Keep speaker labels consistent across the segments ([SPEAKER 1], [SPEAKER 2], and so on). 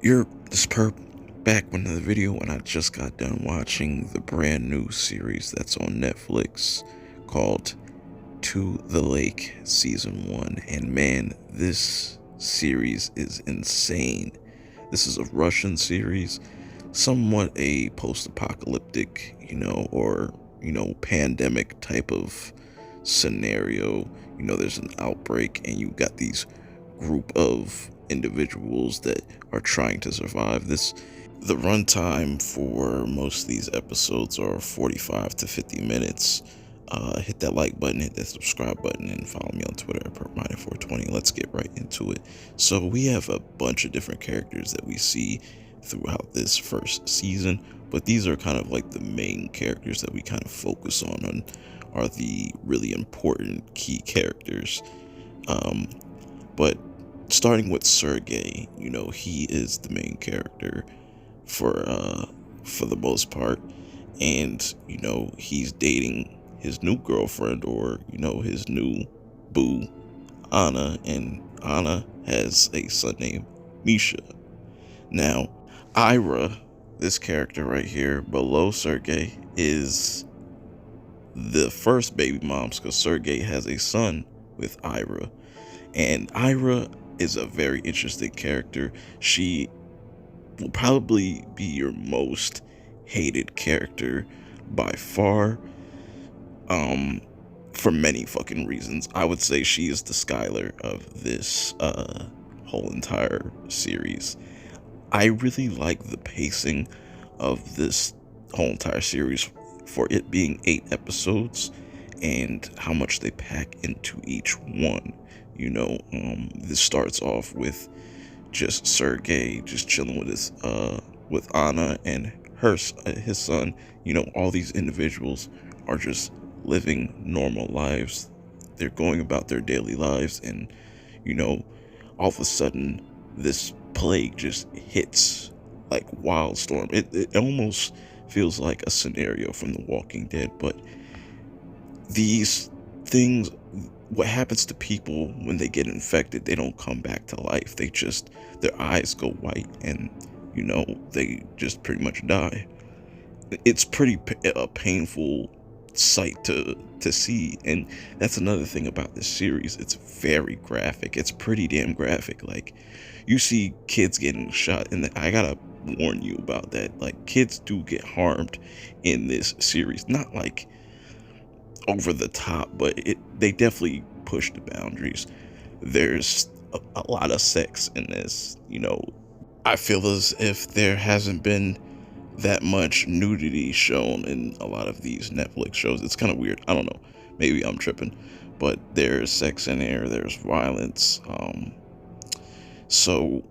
[SPEAKER 1] You're this perp back with another video, and I just got done watching the brand new series that's on Netflix called To the Lake Season 1. And man, this series is insane. This is a Russian series, somewhat a post-apocalyptic, pandemic type of scenario. There's an outbreak, and you got these group of individuals that are trying to survive this. The runtime for most of these episodes are 45 to 50 minutes. Hit that like button, hit that subscribe button, and follow me on Twitter at perpminer420. Let's get right into it. So we have a bunch of different characters that we see throughout this first season, but these are kind of like the main characters that we kind of focus on and are the really important key characters. But starting with Sergei, he is the main character for the most part, and he's dating his new girlfriend, or his new boo, Anna, and Anna has a son named Misha. Now, Ira, this character right here below Sergei, is the first baby moms, because Sergei has a son with Ira. And Ira is a very interesting character. She will probably be your most hated character by far, for many fucking reasons. I would say she is the Skylar of this whole entire series. I really like the pacing of this whole entire series for it being 8 episodes and how much they pack into each one. This starts off with just Sergei just chilling with with Anna and his son. All these individuals are just living normal lives. They're going about their daily lives, and all of a sudden this plague just hits like wildstorm. It almost feels like a scenario from The Walking Dead, but these things, what happens to people when they get infected, they don't come back to life. Their eyes go white, and they just pretty much die. It's a painful sight to see, and that's another thing about this series. It's very graphic. It's pretty damn graphic. Like, you see kids getting shot, and I gotta warn you about that. Like, kids do get harmed in this series. Not like over the top, but they definitely push the boundaries. There's a lot of sex in this. I feel as if there hasn't been that much nudity shown in a lot of these Netflix shows. It's kind of weird. I don't know. Maybe I'm tripping, but there's sex in there. There's violence. So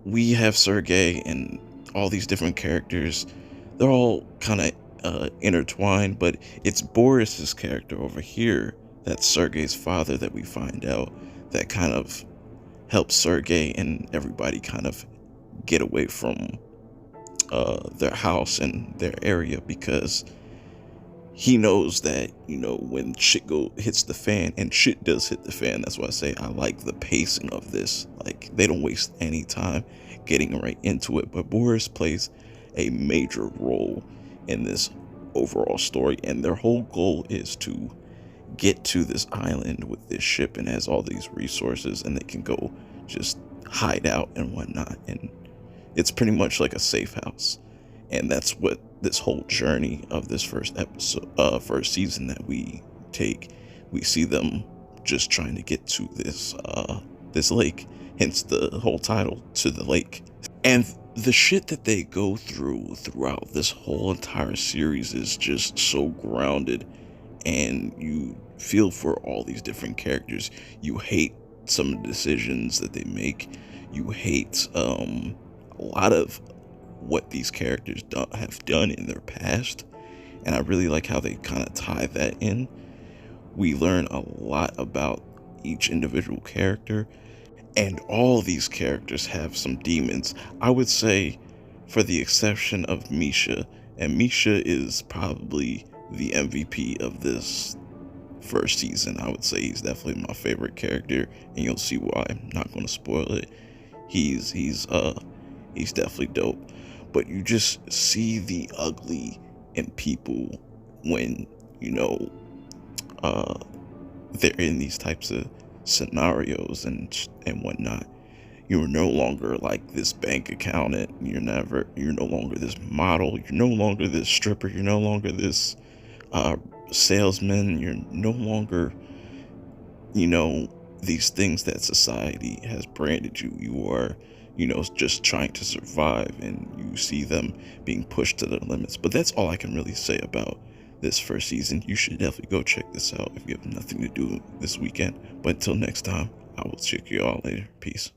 [SPEAKER 1] we have Sergei and all these different characters. They're all kind of intertwined, but it's Boris's character over here, that's Sergei's father, that we find out that kind of helps Sergei and everybody kind of get away from their house and their area, because he knows that when hits the fan, and shit does hit the fan. That's why I say I like the pacing of this. Like, they don't waste any time getting right into it. But Boris plays a major role in this overall story, and their whole goal is to get to this island with this ship, and has all these resources, and they can go just hide out and whatnot, and it's pretty much like a safe house. And that's what this whole journey of this first season that we take. We see them just trying to get to this lake, hence the whole title, To the Lake. And the shit that they go throughout this whole entire series is just so grounded, and you feel for all these different characters. You hate some of the decisions that they make. You hate a lot of what these characters have done in their past, and I really like how they kind of tie that in. We learn a lot about each individual character, and all these characters have some demons. I would say, for the exception of Misha, and Misha is probably the MVP of this first season. I would say he's definitely my favorite character, and you'll see why. I'm not going to spoil it. He's He's definitely dope. But you just see the ugly in people when, you know, uh, they're in these types of scenarios and whatnot. You're no longer like this bank accountant. You're no longer this model. You're no longer this stripper. You're no longer this uh, salesman. You're no longer, you know, these things that society has branded you. You are, you know, just trying to survive, and you see them being pushed to the limits. But that's all I can really say about this first season. You should definitely go check this out if you have nothing to do this weekend. But until next time, I will check you all later. Peace.